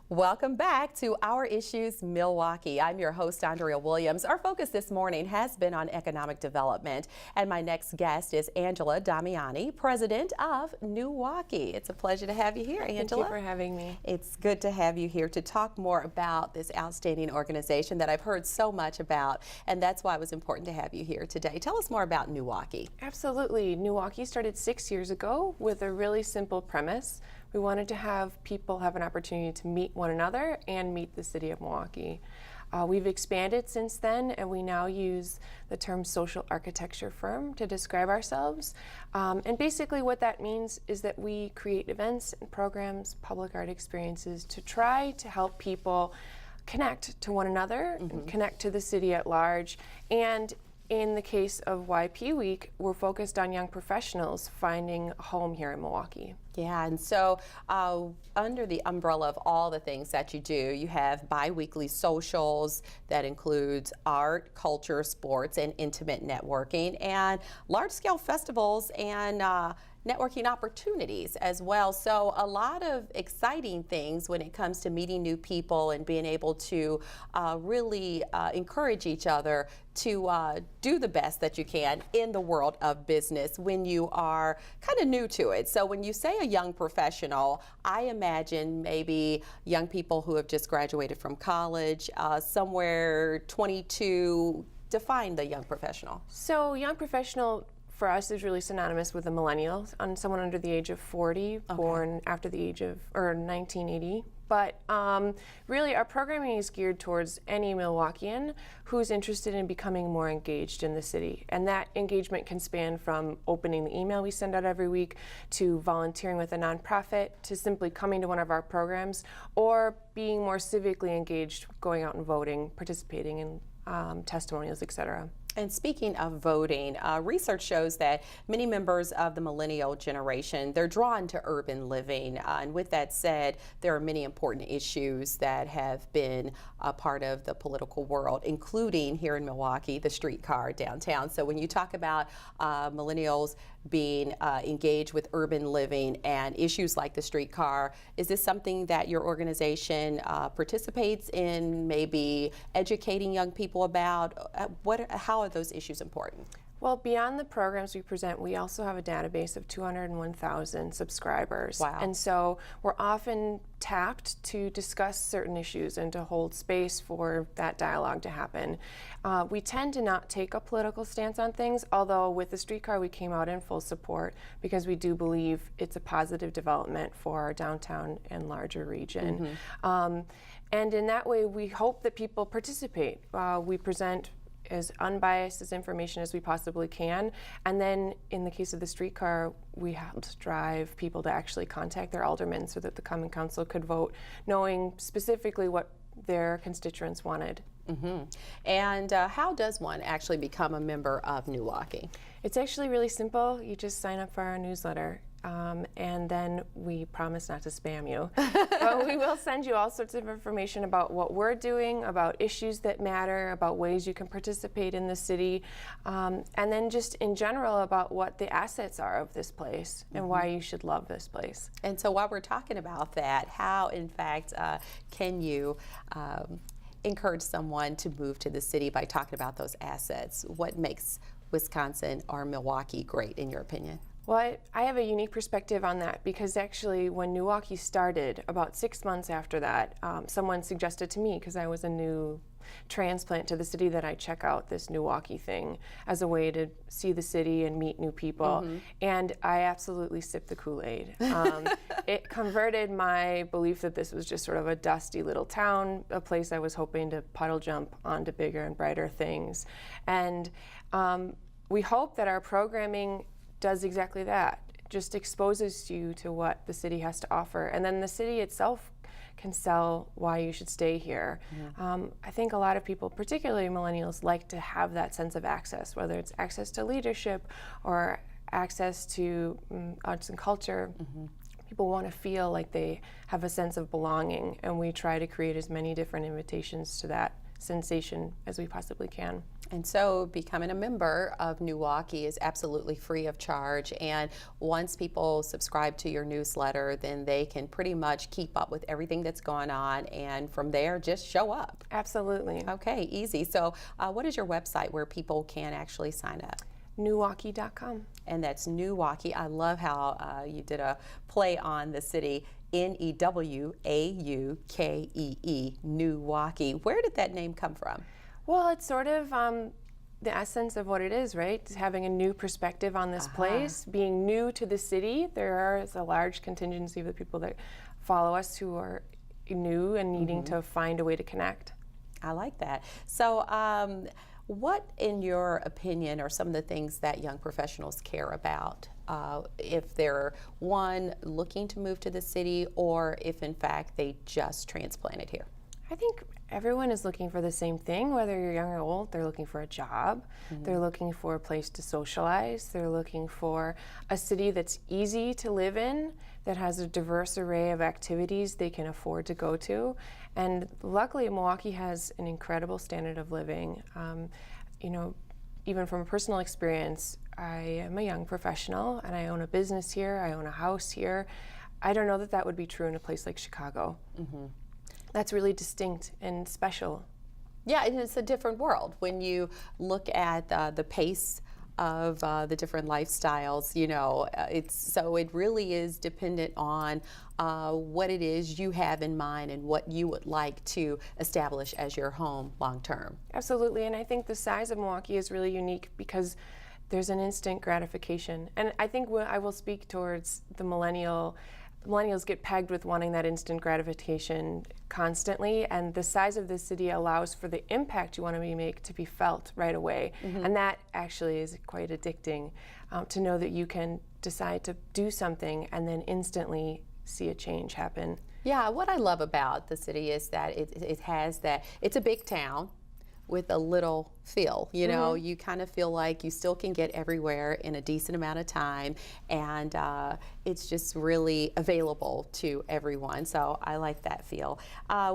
Welcome back to Our Issues Milwaukee. I'm your host, Andrea Williams. Our focus this morning has been on economic development, and my next guest is Andrea Damiari, president of NEWaukee. It's a pleasure to have you here, Angela. Thank you for having me. It's good to have you here to talk more about this outstanding organization that I've heard so much about, and that's why it was important to have you here today. Tell us more about NEWaukee. Absolutely. NEWaukee started 6 years ago with a really simple premise. We wanted to have people have an opportunity to meet one another and meet the city of Milwaukee. We've expanded since then, and we now use the term social architecture firm to describe ourselves. And basically what that means is that we create events and programs, public art experiences to try to help people connect to one another, and connect to the city at large. And in the case of YP Week, we're focused on young professionals finding a home here in Milwaukee. Yeah, and so under the umbrella of all the things that you do, you have bi-weekly socials that includes art, culture, sports, and intimate networking, and large-scale festivals and networking opportunities as well. So a lot of exciting things when it comes to meeting new people and being able to really encourage each other to do the best that you can in the world of business when you are kind of new to it. So when you say a young professional, I imagine maybe young people who have just graduated from college, somewhere 22. Define the young professional. So young professional for us is really synonymous with a millennial, someone under the age of 40, born after the age of, or 1980. But really our programming is geared towards any Milwaukeean who's interested in becoming more engaged in the city. And that engagement can span from opening the email we send out every week, to volunteering with a nonprofit, to simply coming to one of our programs, or being more civically engaged, going out and voting, participating in testimonials, etc. And speaking of voting, research shows that many members of the millennial generation, they're drawn to urban living. And with that said, there are many important issues that have been a part of the political world, including here in Milwaukee, the streetcar downtown. So when you talk about millennials being engaged with urban living and issues like the streetcar, is this something that your organization participates in, maybe educating young people about? How are those issues important? Well, beyond the programs we present, we also have a database of 201,000 subscribers. Wow. And so we're often tapped to discuss certain issues and to hold space for that dialogue to happen. We tend to not take a political stance on things, although with the streetcar we came out in full support because we do believe it's a positive development for our downtown and larger region. And in that way, we hope that people participate. We present as unbiased as information as we possibly can, and then in the case of the streetcar, we helped drive people to actually contact their aldermen so that the Common Council could vote, knowing specifically what their constituents wanted. And how does one actually become a member of NEWaukee? It's actually really simple. You just sign up for our newsletter. And then we promise not to spam you. We will send you all sorts of information about what we're doing, about issues that matter, about ways you can participate in the city, and then just in general about what the assets are of this place and why you should love this place. And so while we're talking about that, how in fact can you encourage someone to move to the city by talking about those assets? What makes Wisconsin or Milwaukee great in your opinion? Well, I have a unique perspective on that because actually when NEWaukee started, about 6 months after that, someone suggested to me, because I was a new transplant to the city, that I check out this NEWaukee thing as a way to see the city and meet new people. And I absolutely sipped the Kool-Aid. It converted my belief that this was just sort of a dusty little town, a place I was hoping to puddle jump onto bigger and brighter things. And we hope that our programming does exactly that, just exposes you to what the city has to offer, and then the city itself can sell why you should stay here. I think a lot of people, particularly millennials, like to have that sense of access, whether it's access to leadership or access to arts and culture. People want to feel like they have a sense of belonging, and we try to create as many different invitations to that sensation as we possibly can. And so becoming a member of NEWaukee is absolutely free of charge. And once people subscribe to your newsletter, then they can pretty much keep up with everything that's going on. And from there, just show up. Absolutely. Okay, easy. So what is your website where people can actually sign up? NEWaukee.com. And that's NEWaukee. I love how you did a play on the city, NEWaukee, NEWaukee. Where did that name come from? Well, it's sort of the essence of what it is, right? It's having a new perspective on this place, being new to the city. There is a large contingency of the people that follow us who are new and needing to find a way to connect. I like that. So what, in your opinion, are some of the things that young professionals care about? If they're, one, looking to move to the city, or if in fact they just transplanted here? I think everyone is looking for the same thing, whether you're young or old. They're looking for a job. They're looking for a place to socialize. They're looking for a city that's easy to live in, that has a diverse array of activities they can afford to go to. And luckily, Milwaukee has an incredible standard of living. You know, even from a personal experience, I am a young professional and I own a business here, I own a house here. I don't know that that would be true in a place like Chicago. That's really distinct and special. Yeah, and it's a different world when you look at the pace of the different lifestyles. You know, it really is dependent on what it is you have in mind and what you would like to establish as your home long term. Absolutely, and I think the size of Milwaukee is really unique because there's an instant gratification. And I think I will speak towards the millennials get pegged with wanting that instant gratification constantly, and the size of the city allows for the impact you want to make to be felt right away. And that actually is quite addicting, to know that you can decide to do something and then instantly see a change happen. Yeah, what I love about the city is that it has that, it's a big town with a little feel, you know, you kind of feel like you still can get everywhere in a decent amount of time, and it's just really available to everyone. So I like that feel.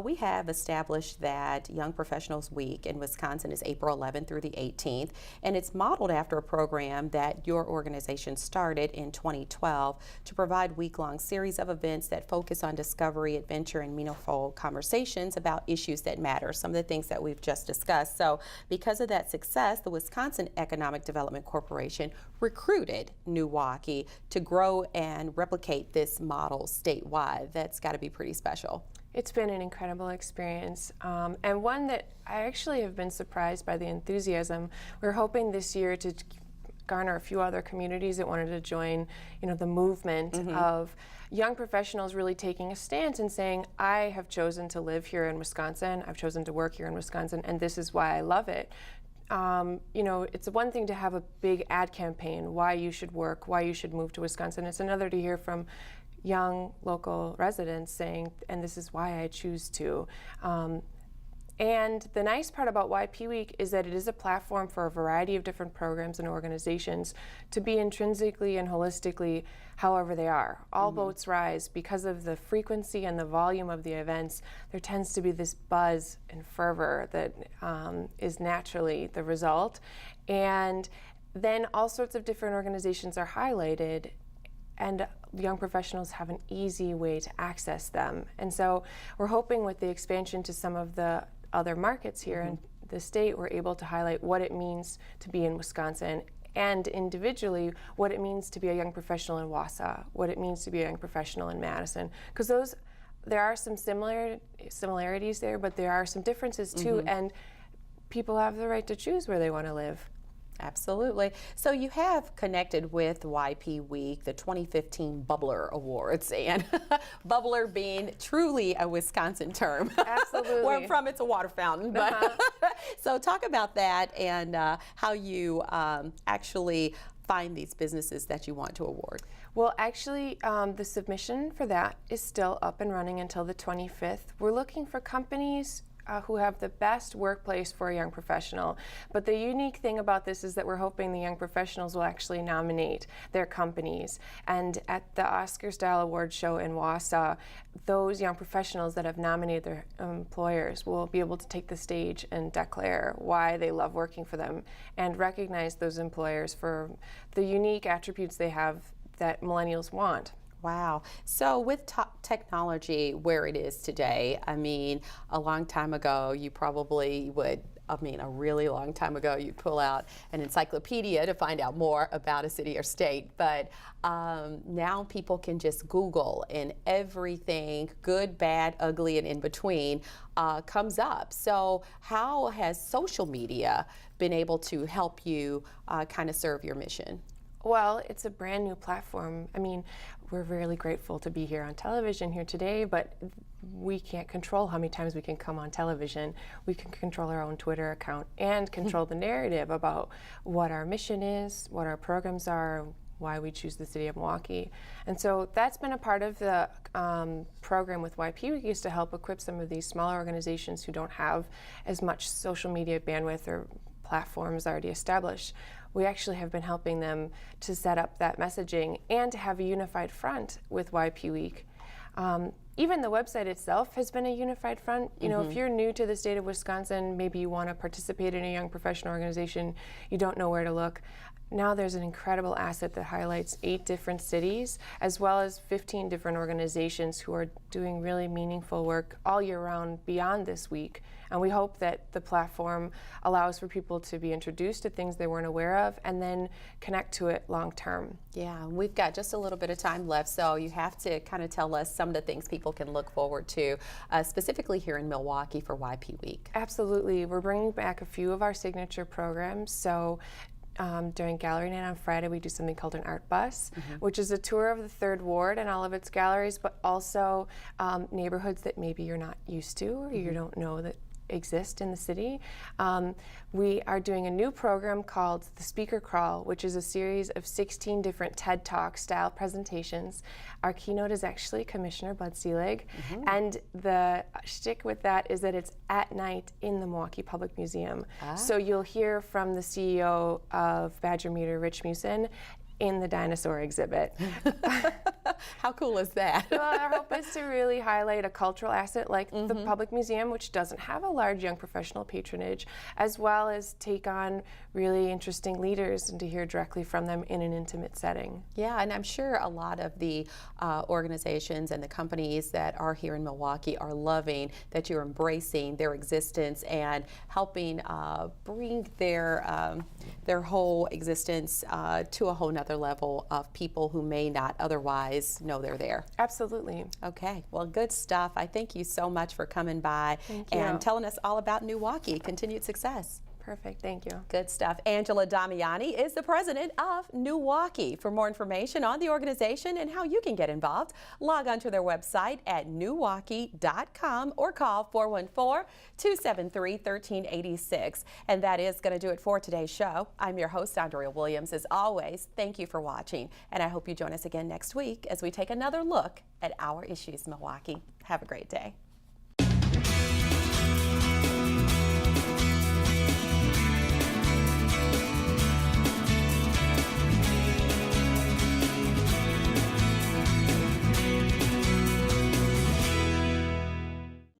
We have established that Young Professionals Week in Wisconsin is April 11th through the 18th, and it's modeled after a program that your organization started in 2012 to provide week-long series of events that focus on discovery, adventure, and meaningful conversations about issues that matter, some of the things that we've just discussed. So because of that success, the Wisconsin Economic Development Corporation recruited NEWaukee to grow and replicate this model statewide. That's got to be pretty special. It's been an incredible experience, and one that I actually have been surprised by the enthusiasm. We're hoping this year to garner a few other communities that wanted to join, you know, the movement of young professionals really taking a stance and saying, I have chosen to live here in Wisconsin, I've chosen to work here in Wisconsin, and this is why I love it. You know, it's one thing to have a big ad campaign, why you should work, why you should move to Wisconsin. It's another to hear from young local residents saying, and this is why I choose to. And the nice part about YP Week is that it is a platform for a variety of different programs and organizations to be intrinsically and holistically however they are. All boats rise. Because of the frequency and the volume of the events, there tends to be this buzz and fervor that is naturally the result. And then all sorts of different organizations are highlighted, and young professionals have an easy way to access them. And so we're hoping with the expansion to some of the other markets here in the state, we're able to highlight what it means to be in Wisconsin, and individually what it means to be a young professional in Wausau, what it means to be a young professional in Madison. Because there are some similarities there, but there are some differences too, and people have the right to choose where they want to live. Absolutely. So you have connected with YP Week, the 2015 Bubbler Awards, and bubbler being truly a Wisconsin term. Absolutely. Where I'm from, it's a water fountain. But so talk about that and how you actually find these businesses that you want to award. Well, actually, the submission for that is still up and running until the 25th. We're looking for companies who have the best workplace for a young professional. But the unique thing about this is that we're hoping the young professionals will actually nominate their companies. And at the Oscar Style Award show in Wausau, those young professionals that have nominated their employers will be able to take the stage and declare why they love working for them and recognize those employers for the unique attributes they have that millennials want. Wow. So with technology where it is today, I mean, a long time ago, you probably would, a really long time ago, you'd pull out an encyclopedia to find out more about a city or state. But now people can just Google and everything, good, bad, ugly, and in between, comes up. So how has social media been able to help you kind of serve your mission? Well, it's a brand new platform. I mean, we're really grateful to be here on television here today, but we can't control how many times we can come on television. We can control our own Twitter account and control the narrative about what our mission is, what our programs are, why we choose the city of Milwaukee. And so that's been a part of the program with YP. We used to help equip some of these smaller organizations who don't have as much social media bandwidth or platforms already established. We actually have been helping them to set up that messaging and to have a unified front with YP Week. Even the website itself has been a unified front. You know, if you're new to the state of Wisconsin, maybe you want to participate in a young professional organization, you don't know where to look. Now there's an incredible asset that highlights 8 different cities, as well as 15 different organizations who are doing really meaningful work all year round beyond this week. And we hope that the platform allows for people to be introduced to things they weren't aware of and then connect to it long term. Yeah, we've got just a little bit of time left, so you have to kind of tell us some of the things people can look forward to, specifically here in Milwaukee for YP Week. Absolutely. We're bringing back a few of our signature programs. So during Gallery Night on Friday, we do something called an Art Bus, which is a tour of the 3rd Ward and all of its galleries, but also neighborhoods that maybe you're not used to or you don't know that exist in the city. We are doing a new program called the Speaker Crawl, which is a series of 16 different TED Talk style presentations. Our keynote is actually Commissioner Bud Selig, and the shtick with that is that it's at night in the Milwaukee Public Museum. So you'll hear from the CEO of Badger Meter, Rich Musin, in the dinosaur exhibit. How cool is that? Well, our hope is to really highlight a cultural asset like the Public Museum, which doesn't have a large young professional patronage, as well as take on really interesting leaders and to hear directly from them in an intimate setting. Yeah, and I'm sure a lot of the organizations and the companies that are here in Milwaukee are loving that you're embracing their existence and helping bring their whole existence to a whole nother level of people who may not otherwise know they're there. Absolutely. Okay, well, good stuff. I thank you so much for coming by and telling us all about NEWaukee. Continued success. Perfect, thank you. Good stuff. Angela Damiari is the president of NEWaukee. For more information on the organization and how you can get involved, log on to their website at NEWaukee.com or call 414-273-1386. And that is going to do it for today's show. I'm your host, Andrea Williams. As always, thank you for watching, and I hope you join us again next week as we take another look at our Issues Milwaukee. Have a great day.